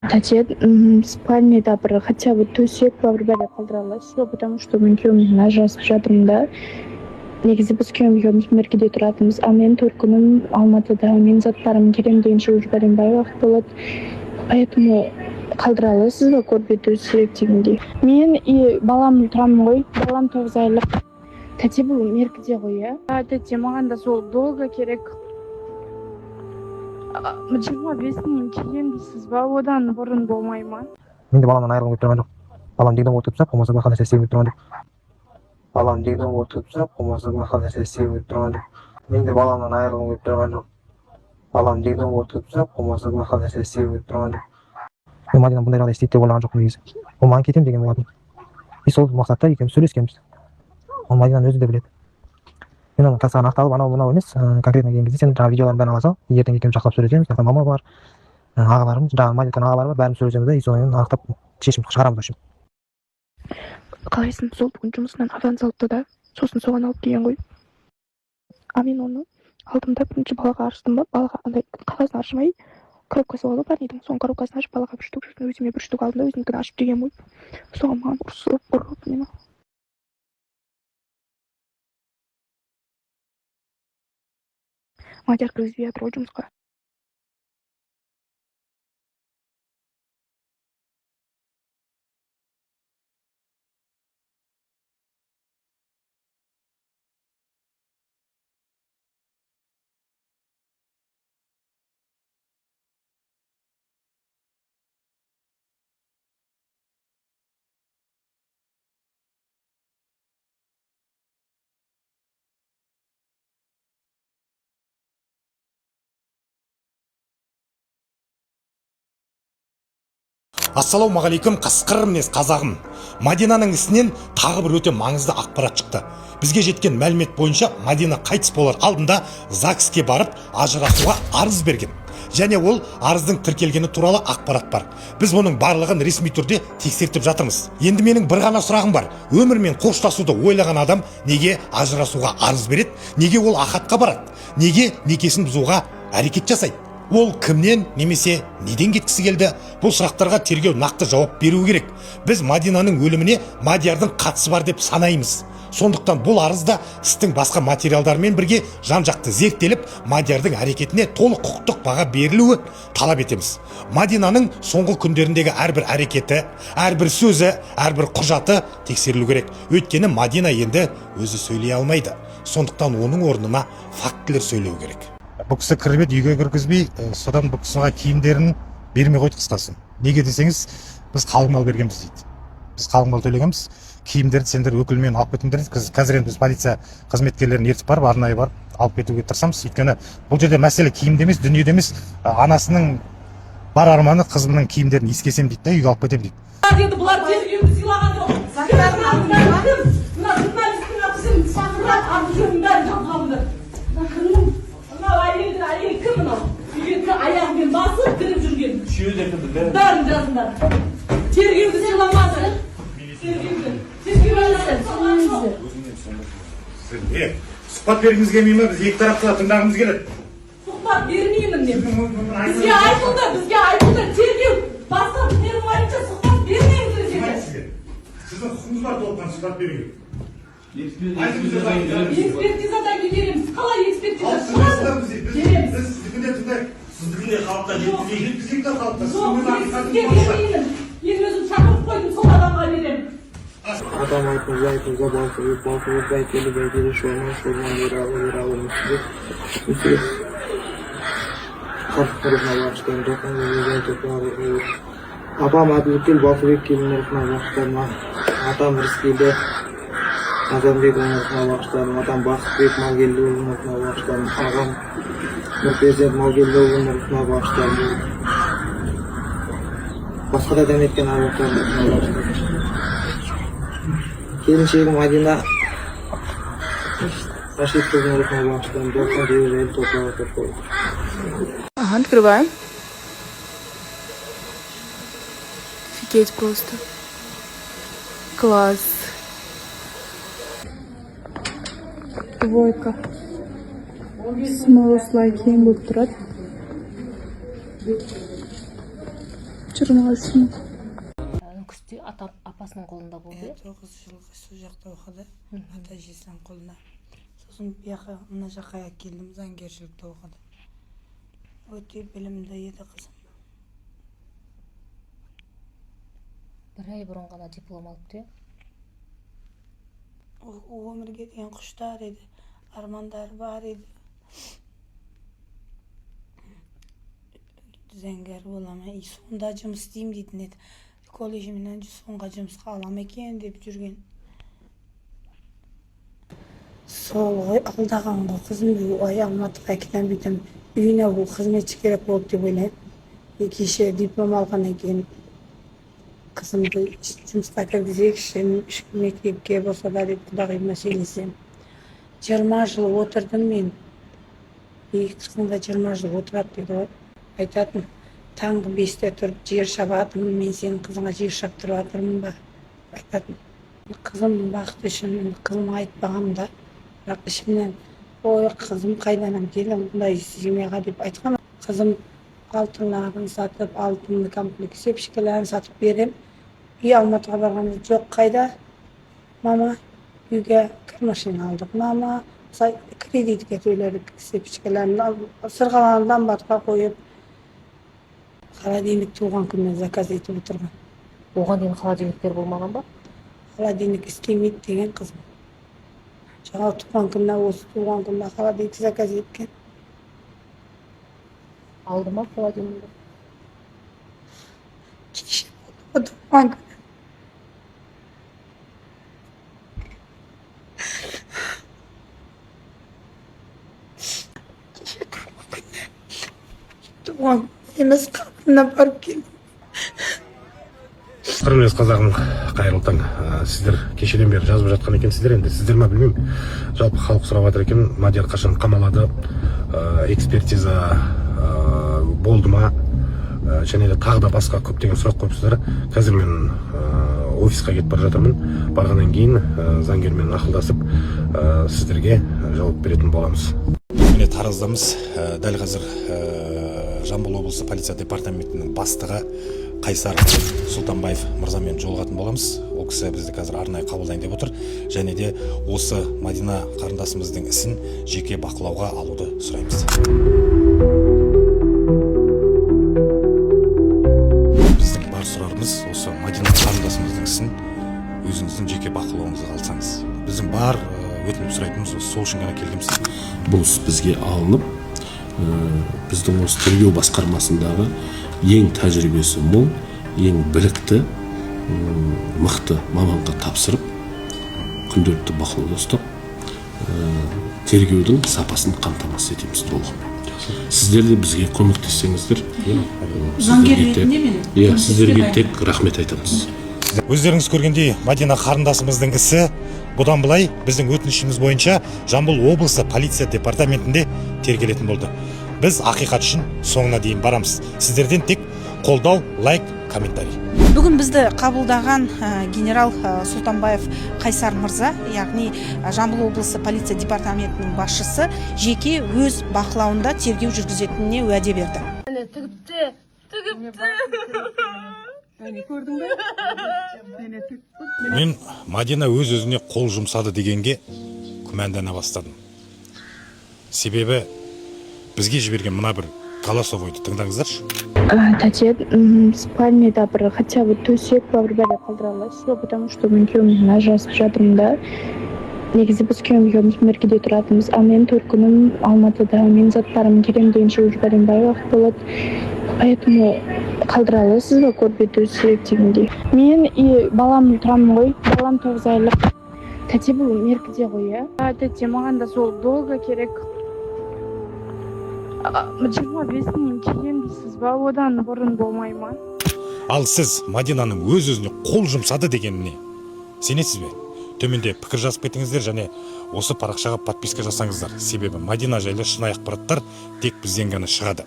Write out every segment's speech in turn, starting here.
Тачет спальняда бір хотя бы төсек бір бәле қалдыра аласыз, потому что мен күйеуіммен ажырасып жатырмын да. Негізі біз күйеуіміз меркеде тұратынбыз, а мен төркінім Алматыда, мен заттарым келем дегенше уже бәленбай уақыт болады. Поэтому қалдыра аласыз ба көрпе төсек дегендей. Мен и балам тұрамын ғой, балам 9 айлық. Тәте бұл меркеде ғой, иә. Тәте маған да сол долго керек. Жиырма бесінен кейін дейсіз ба, одан бұрын болмай ма? Мен де баламнан айырылғым келіп тұрған жоқ. Балам дегенде отырып тұрса, болмаса басқа нәрсе істегім келіп тұрған жоқ. Балам дегенде отырып тұрса, болмаса басқа нәрсе істегім келіп тұрған жоқ. Мен де баламнан айырылғым келіп тұрған жоқ. Балам дегенде отырып тұрса, болмаса басқа нәрсе істегім келіп тұрған жоқ. Мен Мадинаны бұндай жағдай істейді деп ойлаған жоқпын негізі. Ол маған кетемін деген болатын. И сол мақсатта екеуміз сөйлескенбіз. Ол Мадинаның өзі де біледі. Мен оны тасыған ақталып, анау емес, конкретно келген кезде сен жаңағы видеоларын бәрін ала сал, ертең екеуміз жақсылап сөйлесеміз, мама бар, ағаларымыз, жаңағы Мадинаның ағалары бар, бәріміз сөйлесеміз да, и содан кейін анықтап шешім шығарамыз үшін. Қалайсың, сол бүгін жұмысынан аванс алыпты да, сосын соған алып келген ғой. А мен оны алдымда бірінші балаға ашtым ба, балаға андай қағазын ашмай, коробкасы болды парнидің, соның коробкасын ашып балаға 1 штук, сосын өзіме 1 штук алдым да, өзімдікін ашып деген ғой. Соған маған ұрып мені. Мадияр кіргізбей жатыр ғой жұмысқа. Ассалаумағалейкум, қасқыр мінез қазағым. Мадинаның ісінен тағы бір өте маңызды ақпарат шықты. Бізге жеткен мәлімет бойынша Мадина қайтыс болар алдында ЗАГСке барып ажырасуға арыз берген. Және ол арыздың тіркелгені туралы ақпарат бар. Біз оның барлығын ресми түрде тексертіп жатырмыз. Енді менің бір ғана сұрағым бар. Өмірмен қоштасуды ойлаған адам неге ажырасуға арыз береді? Неге ол ахатқа барады? Неге некесін бұзуға әрекет жасайды? Ол кімнен немесе неден кеткісі келді? Бұл сұрақтарға тергеу нақты жауап беру керек. Біз Мадинаның өліміне Мадиярдың қатысы бар деп санаймыз. Сондықтан бұл арызда істің басқа материалдармен бірге жан-жақты зерттеліп, Мадиярдың әрекетіне толық құқықтық баға берілуі талап етеміз. Мадинаның соңғы күндеріндегі әрбір әрекеті, әрбір сөзі, әрбір құжаты тексерілу керек. Өйткені Мадина енді өзі сөйлей алмайды. Сондықтан оның орнына фактілер сөйлеу керек. Бұл кісі кіріп үйге кіргізбей, содан бұл кісіға киімдерін бермей қойды қысқасы. Неге десеңіз, біз қалың мал бергенбіз дейді. Біз қалың мал төлегенбіз, киімдерді сендер өкілмен алып кетіңдер дейді. Қазір енді біз полиция қызметкерлерін ертіп барып, арнайы барып алып кетуге тырысамыз. Өйткені бұл жерде мәселе киімде емес, дүниеде емес, анасының бар арманы қызының киімдерін иіскесем дейді да, үйге алып кетем дейді. Бұлар тергеуді сыйлаған жоқ. Әйел кім мынау? Үйге аяғымен басып кіріп жүрген. Үшеуі де кірді. Бәрін жазыңдар. Тергеуді сыйламады. Сұхбат бергіңіз келмей ме? Біз екі тарапта тыңдағымыз келеді. Сұхбат бермеймін мен. Бізге айтылды. Тергеу бастап менің ойымша сұхбат бермейміз. Сіздің құқыңыз бар толыққан сұхбат беруге. Экспертизадан кетереміз. Қалай экспертиза шығады? Біз сіздікінде тыңдайық. Сіздікінде халыққа жеткізейік те халыққа. Сізге бермеймін. Мен өзім шақырып қойдым, сол адамға беремін. Адам айтып бәйтелі шорман ералы мүсіреп қартқырына бағыштан доқын апам Әділкел Балқыбек келін ұрқына бағыштарына атам Рыскелді Азамбек ұрқына бағыштарына атам Бақытбек Малгелді ұрқына бағыштарына ағам Нұрпезет Малгелді ұрқына бағыштарына басқа да дәметкен ағақтарына бағыштарына келіншегім Мадина Рашид қызын ұрқына бағыштарына доқын дейі жайлы топлауға тұрқылды. Открываем. Офигеть просто. Класс. Двойка. Smells like him будет трать. кечирим. Күзде апасының қолында болды. 9 жылғы сол жақта оқыды, ата әжесінің қолында. Сосын мына жаққа келдім, заңгершілікте оқыды. Өте білімді еді қызым. Бір ай бұрын ғана диплом алыпты. Өмірге деген құштар еді, армандары бар еді. Заңгер боламын, сонда жұмыс істеймін дейтін еді. Колледжімнен соңға жұмысқа алам екен деп жүрген. Сол ғой алдаған ғой қызым, Алматыға кетем бүйтем. Үйіне бұл қызметші керек болды деп ойлаймын. Кеше диплом алғаннан кейін қызымды жұмысқа кіргізейікші, мектепке болса да деп құдағиыма сөйлесем. 20 жыл отырдым мен. Қызым да 20 жыл отырады дейді ғой. Айтатын, таңғы 5-те тұрып жер шабатым, мен сенің қызыңа жер шаптырып жатырмын ба? Айтатын. Қызым бақыт үшін қызыма айтпағам да, бірақ ішімнен, ой қызым қайданам келем бұндай семьяға деп айтқан. Қызым алтынларын сатып, алтынды комплект сепшкелерін сатып берем. Үй Алматыға барғанда жоқ қайда? Мама, үйге кір машина алдық. Мама, кредитке төледік сепшкелерін сырғаландан батқа қойып, холодильник туған күннен заказ етіп отырған. Оған дейін холодильниктер болмаған ба? Холодильник істемейді деген қызым. Жаңа туған күнне, осы туған күнне холодильник заказ еткен. Алды ма холодильникті? Кеше болды туған күні. Туған емес қабырына барып келдім. Құрмет қазағым, қайырлы таң. Сіздер кешеден бері жазып жатқан екенсіздер, енді сіздер ма білмеймін. Жалпы халық сұрап жатыр екен, Мадияр қашан қамалады, экспертиза болды ма, және де тағы да басқа көптеген сұрақ қойыпсыздар. Қазір мен офисқа кетіп бара жатырмын. Барғаннан кейін заңгермен ақылдасып сіздерге жауап беретін боламыз. Міне Тараздамыз. Дәл қазір Жамбыл облысы полиция департаментінің бастығы Қайсар Сұлтанбаев мырзамен жолығатын боламыз. Ол кісі бізді қазір арнайы қабылдайын деп отыр. Және де осы Мадина қарындасымыздың ісін жеке бақылауға алуды сұраймыз. Біздің бар сұрарымыз осы Мадина қарындасымыздың ісін өзіңіздің жеке бақылауыңызға алсаңыз. Біздің бар өтініп сұрайтынымыз сол үшін ғана келгенбіз. Бұл іс бізге алынып, біздің осы тергеу басқармасындағы ең тәжірибесі мол, ең білікті, мықты маманға тапсырып, күнделікті бақылауда ұстап, тергеудің сапасын қамтамасыз етеміз толығымен. Сіздер де бізге көмектессеңіздер, сіздерге тек рахмет айтамыз. Өздеріңіз көргендей, Мадина қарындасымыздың ісі бұдан былай біздің өтінішіміз бойынша Жамбыл облысы полиция департаментінде тергелетін болды. Біз ақиқат үшін соңына дейін барамыз. Сіздерден тек қолдау, лайк, комментарий. Бүгін бізді қабылдаған генерал Сұлтанбаев Қайсар мырза, яғни Жамбыл облысы полиция департаментінің басшысы, жеке өз бақылауында тергеу жүргізетініне уәде берді. Мен Мадина өз-өзіне қол жұмсады дегенге күмәндана бастадым. Себебі бізге жіберген мына бір голосовойды тыңдаңыздаршы. Тәте, спальныйда бір хотя бы төсек бір бәле қалдыра аласыз, потому что мен күйеуіммен ажырасып жатырмын да. Негізі біз күйеуіміз меркеде тұратынбыз, а мен 4 күнім Алматыда, мен заттарым келем дегенше уже бәленбай уақыт болады. Поэтому қалдыра аласыз ба көрпе төсек дегендей. Мен балам тұрамын ғой, балам 9 айлық. Тәте, бұл меркеде ғой, иә? Тәте, маған да сол долго керек. 25-нен кейін дейсіз ба, одан бұрын болмай ма? Ал сіз Мадинаның өз-өзіне қол жұмсады дегеніне сенесіз бе? Төменде пікір жазып кетіңіздер және осы парақшаға подписка жасаңыздар. Себебі Мадина жайлы шынайы ақпараттар тек бізден ғана шығады.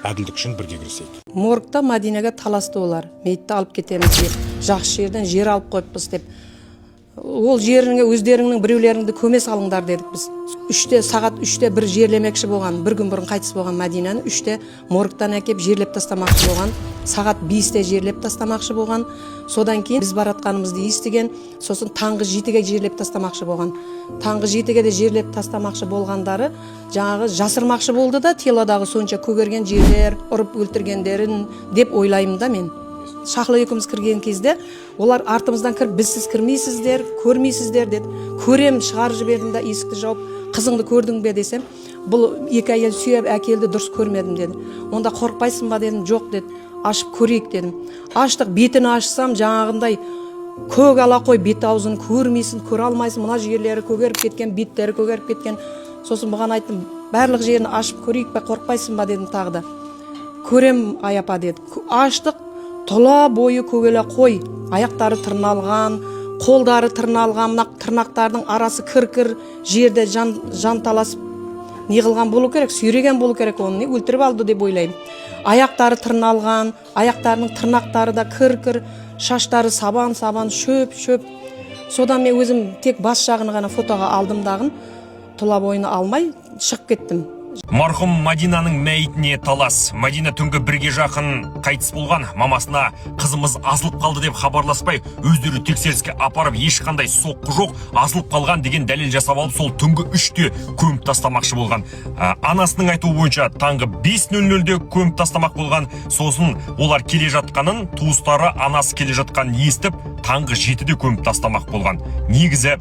Әділдік үшін бірге күресейік. Моргта Мадинаға таласты олар. Мейтті алып кетеміз деп, жақсы жерден жер алып қойыппыз деп. ол жеріңе өздеріңнің біреулеріңді көме салыңдар дедік біз. Сағат 3-те бір жерлемекші болған, бір күн бұрын қайтыс болған Мәдинаны 3-те моргтан әкеп жерлеп тастамақшы болған. Сағат 5-те жерлеп тастамақшы болған. Содан кейін біз баратқанымызды естіген, сосын таңғы 7-ге жерлеп тастамақшы болған. Таңғы 7-ге де жерлеп тастамақшы болғандары жаңағы жасырмақшы болды да, телодағы сонша көгерген жерлер, ұрып өлтіргендерін деп ойлаймын да мен. Шахла екеуміз кірген кезде олар артымыздан кіріп, біз сіз кірмейсіздер, көрмейсіздер деді. Көрем, шығарып жібердім да есікті жауып, қызыңды көрдің бе десем, бұл екі әйел сүйеп әкелді, дұрыс көрмедім деді. Онда қорықпайсың ба дедім, жоқ деді. Ашып көрейік дедім. Аштық, бетін ашсам жаңағындай көк ала қой, бет аузын көрмейсің, көре алмайсың, мына жерлері көгеріп кеткен, беттері көгеріп кеткен. Сосын бұған айттым, барлық жерін ашып көрейік бе, қорықпайсың ба дедім тағы да. Көрем аяпа деді. Аштық, тұла бойы көгеле қой, аяқтары тырналған, қолдары тырналған, тырнақтардың арасы кір-кір жерде жанталасып неғылған болу керек, сүйреген болу керек, оны өлтіріп алды деп ойлаймын. Аяқтары тырналған, аяқтарының тырнақтары да кір-кір, шаштары сабан-сабан, шөп-шөп. Содан мен өзім тек бас жағын ғана фотоға алдым дағын, тұла бойыны алмай шығып кеттім. Марқұм Мадинаның мәйітіне талас. Мадина түнгі 1-ге жақын қайтыс болған. Мамасына қызымыз асылып қалды деп хабарласпай, өздері тексеріске апарып ешқандай соққы жоқ, асылып қалған деген дәлел жасап алып, сол түнгі 3-те көміп тастамақшы болған. Анасының айтуы бойынша таңғы 5:00-де көміп тастамақ болған. Сосын олар келе жатқанын, туыстары анасы келе жатқанын естіп, таңғы 7-де көміп тастамақ болған. Негізі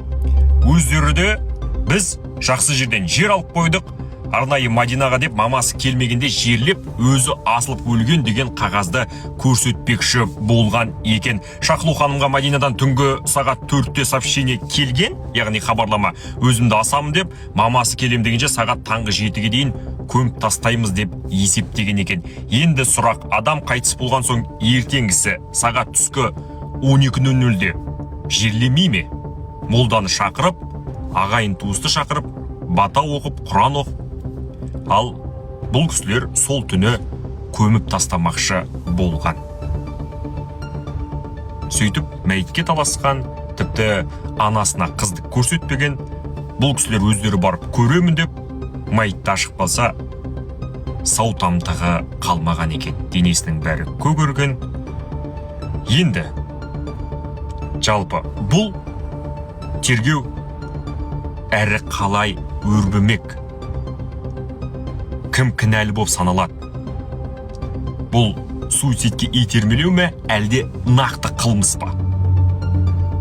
өздері де біз жақсы жерден жер алып қойдық, арнайы Мадинаға деп мамасы келмегенде жерлеп өзі асылып өлген деген қағазды көрсетпекші болған екен. Шахлу ханымға Мадинадан түнгі сағат 4-те сообщение келген, яғни хабарлама, өзімді асамын деп, мамасы келем дегенше сағат таңғы 7-ге дейін көміп тастаймыз деп есептеген екен. Енді сұрақ, адам қайтыс болған соң ертеңгісі сағат түскі 12:00-де жерлемей ме? Молданы шақырып, ағайын туысты шақырып, бата оқып, Құран оқып, ал бұл кісілер сол түні көміп тастамақшы болған. Сөйтіп, мәйітке таласқан, тіпті анасына қызды көрсетпеген, бұл кісілер өздері барып көремін деп, мәйітті ашық қалса, сау тамтығы қалмаған екен. Денесінің бәрі көгерген. Енді, жалпы, бұл тергеу әрі қалай өрбімек? Кім кінәлі болып саналады? Бұл суицидке итермелеу ме, әлде нақты қылмыс па?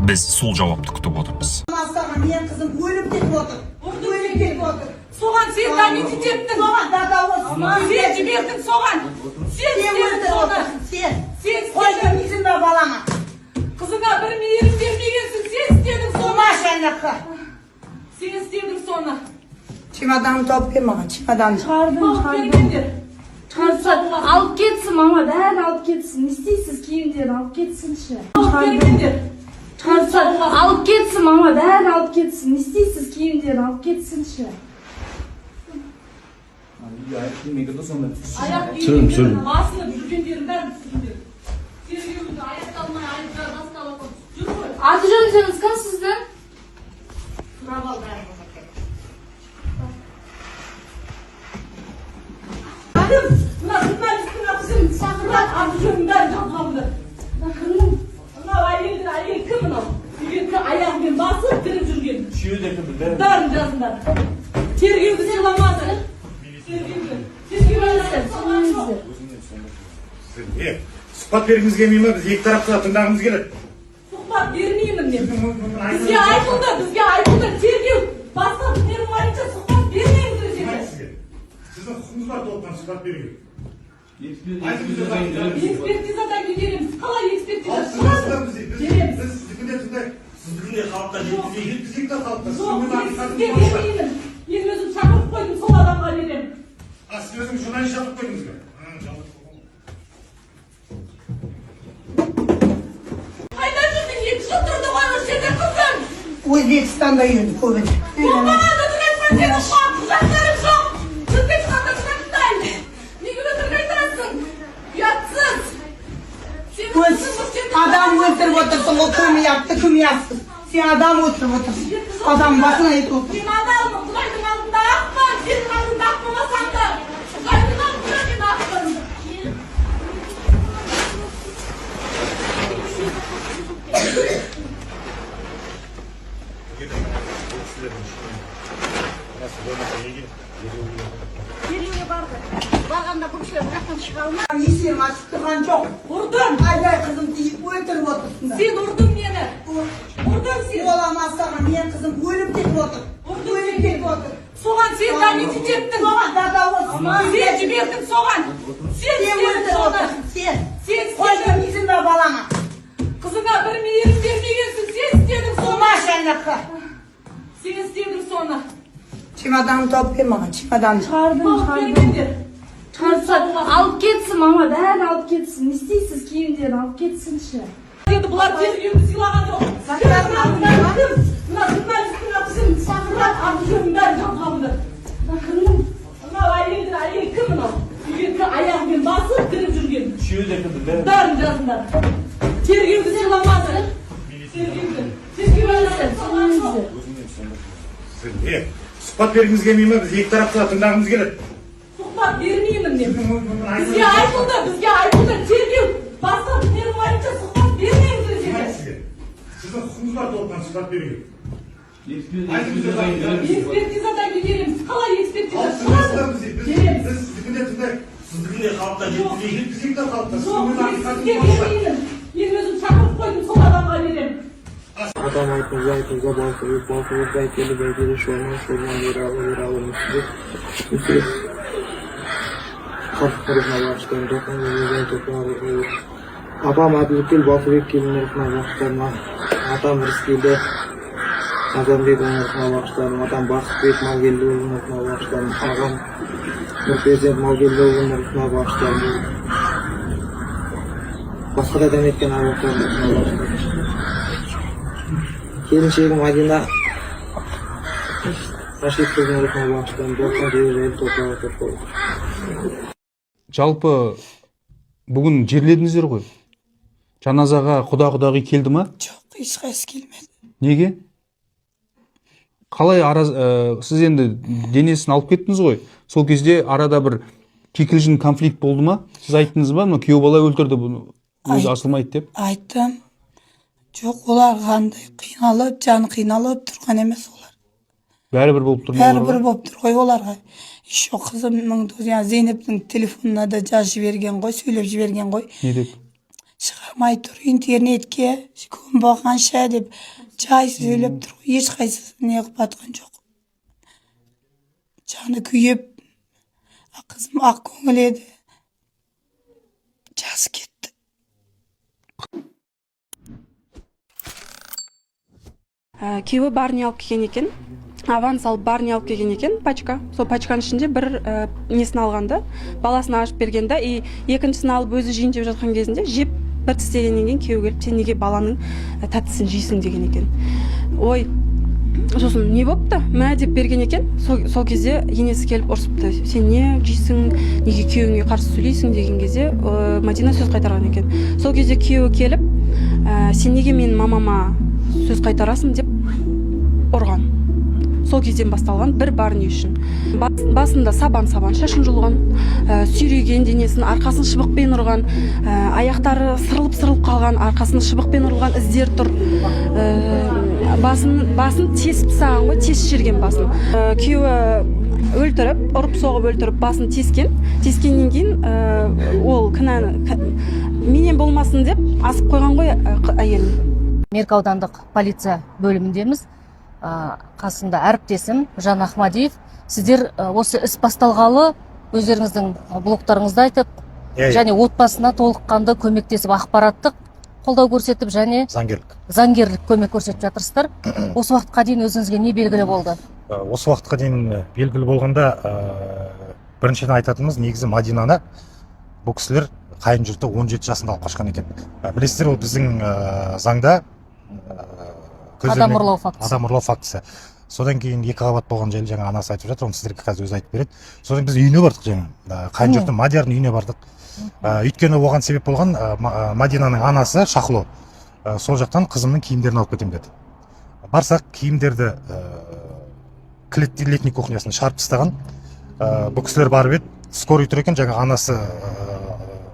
Біз сол жауапты күтіп отырмыз. Мен қызым өліп кетіп отыр. Өліп кетіп отыр. Соған сен комитет еттің. Соған договор. Сен жібердің соған. Сен жібердің соған. Сен қойдың izin балаңа. Қызыңа бір мейірім бермегенсің. Сен істедің соны. Машайнаққа. Сен істедің соны. Чемоданын тауып бер маған, чемоданын. Шығардым. Алып кетсін, мама, бәрін алып кетсін. Не істейсіз киімдерін алып кетсінші. Алып кетсін, мама, бәрін алып кетсін. Не істейсіз киімдерін алып кетсінші. Аяқ киімдерін, басыны жүргендерін бәрін түсірдер. Тергеуді аяқталмай айыптар басталып жүр ғой. Аты жөніңіз кім сіздің? Сұрап ал бәрін. Мына журналистің атын шақырып аты жөнін бәрін жазғанды. Мынау әйел кім мынау? Үйге аяғымен басып кіріп жүрген. Үшеуі де кім білді? Бәрін жазыңдар. Тергеуді сыйламады. Сұхбат бергіңіз келмей ме? Біз екі тарапта тыңдағымыз келеді. Сұхбат бермеймін мен. Бізге айтылды. Тергеу бастап менің ойымша сұхбат бермейміз өздері. Сіздің құқыңыз бар толыққан сұхбат беруге. Экспертизадан көтереміз. Қалай экспертиза? Біз сіздікінде тыңдайық. Сіздікінде халыққа жеткізейік та халыққа. Сізге бермеймін. Мен өзім шақырып қойдым, сол адамға беремін. Сіз өзің журналист шақырып қойдыңыз ба? Қайда жүрдің? 2 жыл тұрды ғой осы жерде қызым. Өзбекстанда енді көбіне. Болмады, тұрайсың, сенің құжаттарың жоқ. Өзбекстанда тұрайсың. Неге өтірік айтасың? Ұятсыз. Адам өлтіріп отырсың, ол кім yaptı, кім yaptı? Sen adam oturup otur. Adam başına et otur. Sen adamım, Kuday'ın altında akma. Senin altında akmamasan da. Kuday'ın altında ben aklarım. Yeşil açtıran çok. Vurdun. Ay kızım deyip oturup otursun da. Sen vurdun beni. Vurdun sen. Olamaz sana niye kızım ölüp gidip otur. Vurdun Ölüp beni. gidip otur. Soğan sen daha ne diyecektin? Soğan da olsun. Sen ciberdin soğan. Sen Sen ciberdin otur soğan. otur. Sen. Sen Koydum izin ver balana. kızına bir miyerim vermeyensin. Sen istedin sonra. Maşallah. Sen istedin sonra. Çimadanı toplayayım bana çimadanı. Alıp ketsin ama ben alıp ketsin. İsteysiz kiyimlerini alıp ketsin işte. Dedi bunlar tergiyonu silahan yok. Bunlar üstüne atışın sakırat atıyorum ben kafamda. Bunlar ayı kımın o. Bir ayağımın basıp kırıp жүрген. Үшеуі де кімді? Darın casınlar. Tergiyonu silamazdı. Tergiyonu silamazdı. Сұхбат бергіңіз келмей ма? Біз екі тарапты да тыңдағымыз келеді. Сұхбат бермеймін мен. Бізге айтылды. Тергеу бастап менің ойымша сұхбат бермейміз өзге. Сіздің құқыңыз бар толыққан сұхбат беруге. Экспертизадан келеміз. Қалай экспертиза? Біз сіздікін де тыңдайық. Сіздікін де халыққа жеткізейік. Жеткізейік та халыққа. Жоқ, сізге бермеймін. Мен өзім шақырып қойдым, сол адамға беремін. Адам айтыңызға балқып бәйкелі бәйкелі шорман ералы мүсірі қартықырызына бағыштарын тоқын апам әділкел балқыбек келінеріне бағыштарына атам рыскелді Азамбек өміріне бағыштарына атам бақытбек малгелді өміріне бағыштарына ағам нұрперзент малгелді өміріне бағыштарына басқа да дәметкен ағақтарына бағыштарына келіншегі Мадина Рашид қызының рухына бағыштарына доқсан жайлы топлауы. Жалпы бүгін жерледіңіздер ғой. Жаназаға құда-құдағи келді ма? Жоқ, ешқайсысы келмеді. Неге? Қалай сіз енді денесін алып кеттіңіз ғой. Сол кезде арада бір кикілжің конфликт болды ма? Сіз айттыңыз ба? Күйеу бала өлтірді бұны. Өзі асылмайды деп. Айттым. Жоқ, олар қандай қиналып, жаны қиналып тұрған емес олар. Бәрібір болып тұр. Бәрібір болып тұр ғой оларға. Еще қызымның Зейнептің телефонына да жазып жіберген ғой, сөйлеп жіберген ғой. Не деп? Шығармай тұр интернетке, көм болғанша деп жай сөйлеп тұр ғой. Ешқайсысы не қылып жатқан жоқ. Жаны күйіп, қызым ақ көңіл еді. Жасы кетті. Күйеуі барни алып келген екен. Аванс алып барни алып келген екен, пачка. Сол пачканың ішінде бір несін алғанда, баласына ашып бергенде, екіншісін алып өзі жейін деп жатқан кезінде, жеп бір тістегеннен кейін күйеуі келіп, сен неге баланың тәттісін жейсің деген екен. Ой, сосын не болыпты? Мә деп берген екен. Сол кезде енесі келіп ұрсыпты. Сен не жейсің, неге күйеуіңе қарсы сөйлейсің деген кезде Мадина сөз қайтарған екен. Сол кезде күйеуі келіп, сен неге менің мамама сөз қайтарасың деп ұрған. Сол кезден басталған бір барни үшін. Басында сабан шашын жұлған, сүйреген денесін, арқасын шыбықпен ұрған, аяқтары сырылып қалған, арқасын шыбықпен ұрған іздер тұр. Басын тесіп тастаған ғой, тесіп жіберген басын. Күйеуі өлтіріп, ұрып соғып өлтіріп, басын тескеннен кейін ол кінәні менен болмасын деп асып қойған ғой әйелін. Меркі аудандық полиция бөліміндеміз. Қасында әріптесім Жан Ахмадиев. Сіздер осы іс басталғалы өздеріңіздің блогтарыңызда айтып, және отбасына толыққанды көмектесіп, ақпараттық қолдау көрсетіп, және заңгерлік көмек көрсетіп жатырсыздар. Осы уақытқа дейін өзіңізге не белгілі болды? Осы уақытқа дейін белгілі болғанда біріншіден айтатынымыз, негізі Мадинаны бұл кісілер қайын жұрты 17 жасында алып қашқан екен. Білесіздер, ол біздің заңда адам ұрлау фактісі. Содан кейін екі қабат болған жайлы жаңа анасы айтып жатыр, оны сіздерге қазір өзі айтып береді. Содан біз үйіне бардық жаңа, қайын жұрты Мадиярдың үйіне бардық. Өйткені оған себеп болған Мадинаның анасы Шахло. Сол жақтан қызымның киімдерін алып кетем деді. барсақ киімдерді летний кухнясына шығарып тастаған. Бұл кісілер барып еді, скорый тұр екен, жаңа анасы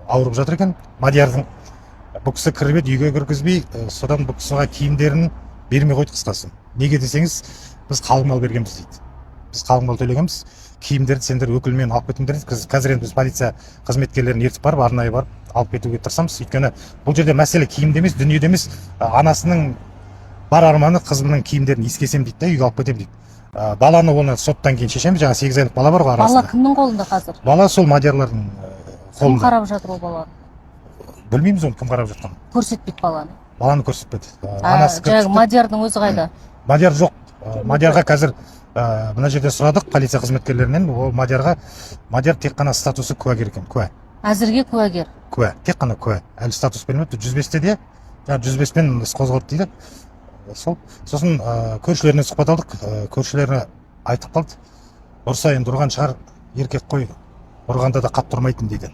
ауырып жатыр екен, Мадиярдың. Бұл кісі кіріп еді, үйге кіргізбей, содан бұл кісіға киімдерін бермей қойды қысқасы. Неге десеңіз, біз қалың мал бергенбіз дейді. Біз қалың мал төлегенбіз, киімдерді сендер өкілмен алып кетіңдер дейді. Қазір енді біз полиция қызметкерлерін ертіп барып, арнайы барып алып кетуге тырысамыз. Өйткені бұл жерде мәселе киімде емес, дүниеде емес, анасының бар арманы қызымның киімдерін ескесем дейді да, үйге алып кетем дейді. Баланы оны соттан кейін шешеміз, жаңа 8 айлық бала бар ғой арасында. Бала кімнің қолында қазір? Бала сол Мадиярлардың Кім қолында. қарап жатыр ол баланы? Білмейміз оны кім қарап жатқан. Көрсетпейді баланы. Баланы көрсетпеді. Жаңағы Мадиярдың өзі қайда? Мадияр жоқ. Мадиярға қазір мына жерде сұрадық полиция қызметкерлерінен, ол Мадияр тек қана статусы куәгер екен, куә. Әзірге куәгер. Куә, тек қана куә. Әлі статус бермепті. 105-те де, 105-пен іс қозғалды дейді. Сосын көршілерінен сұхбат алдық, көршілері айтып қалды. Ұрса енді ұрған шығар, еркек қой, ұрғанда да қатты ұрмайтын дейді.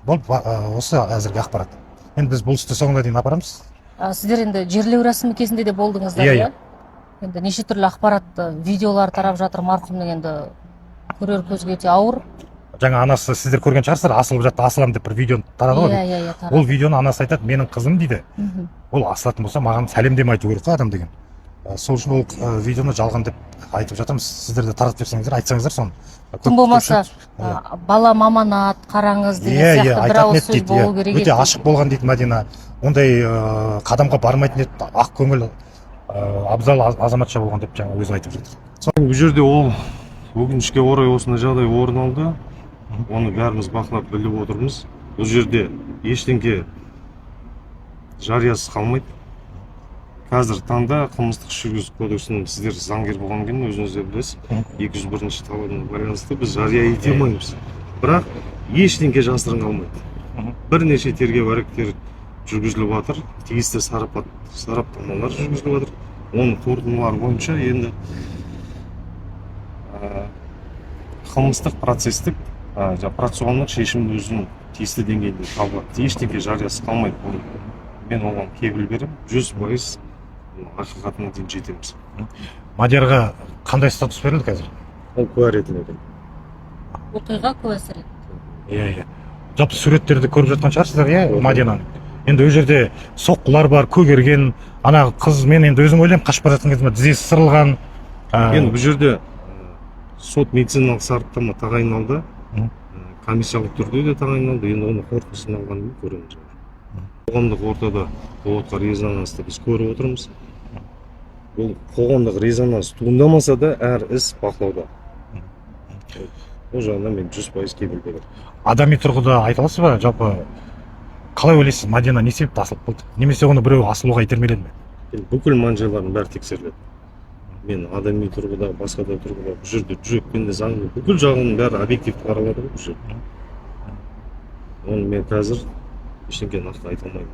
Бұл осы әзірге ақпарат. Енді біз бұл істі соңына дейін апарамыз. Сіздер енді жерлеу рәсімі кезінде де болдыңыздар, иә? Енді неше түрлі ақпаратты, видеолар тарап жатыр, марқұмның енді көрер көзге өте ауыр. Жаңа анасы сіздер көрген шығарсыздар, асылып жатты, асылам деп бір видеоны тарады ғой. Иә, Ол видеоны анасы айтады, менің қызым дейді. Ол асылатын болса, маған сәлемдеме айту керек қой адам деген. Сол үшін ол видеоны жалған деп айтып жатырмыз. Сіздер де таратып жіберсеңіздер, айтсаңыздар соны. Тым болмаса, бала маманат, қараңыз деген сияқты бір ауыз сөз болу керек еді. Өте ашық болған дейді Мадина. Ондай қадамға бармайтын еді, ақ көңіл абзал азаматша болған деп жаңа өзі айтып жатыр. Бұл жерде ол өкінішке орай осындай жағдай орын алды. Оны бәріміз бақылап біліп отырмыз. Бұл жерде ештеңке жариясыз қалмайды. Қазір таңда қылмыстық іс жүргізу кодексінің сіздер заңгер болған кейін өзіңіздер білесіз, 201-ші талабына байланысты біз жария ете алмаймыз. Бірақ ештеңке жасырын қалмайды. Бірнеше тергеу әрекеттері жүргізіліп жатыр, тиісті сараптамалар жүргізіліп жатыр. Оның қорытындылары бойынша енді қылмыстық процестік процессуалдық шешім өзінің тиісті деңгейінде табылады. Ештеңке жариясыз қалмайды. Мен оған кепіл беремін, 100% ақиқатына дейін жетеміз. Мадиярға қандай статус берілді қазір? Ол куә ретінде. Оқиға куәсі ретінде. Иә. Жалпы суреттерді көріп жатқан шығарсыздар, иә, Мадинаның. Енді ол жерде соққылар бар, көгерген, ана қыз, мен енді өзім ойлаймын, қашып бара жатқан кезінде тізесі сырылған. Енді бұл жерде сот медициналық сараптама тағайындалды, комиссиялық түрде де тағайындалды. Енді оны қорытындысын алғаннан кейін көреміз. Қоғамдық ортада болған резонансты біз көріп отырмыз. Бұл қоғамдық резонанс туындамаса да әр іс бақылауда. Ол жағынан мен 100% кепіл беремін. Адами тұрғыда айта аласыз ба, жалпы қалай ойлайсыз, Мадина не себепті асылып қалды? Немесе оны біреу асылуға итермеледі ме? Бүкіл мән-жайлардың бәрі тексеріледі. Мен адами тұрғыда, басқа да тұрғыда бұл жерде жүрекпен де заңды бүкіл жағының бәрі объективті қаралады бұл жерде. Оны мен қазір ештеңе нақты айта алмаймын.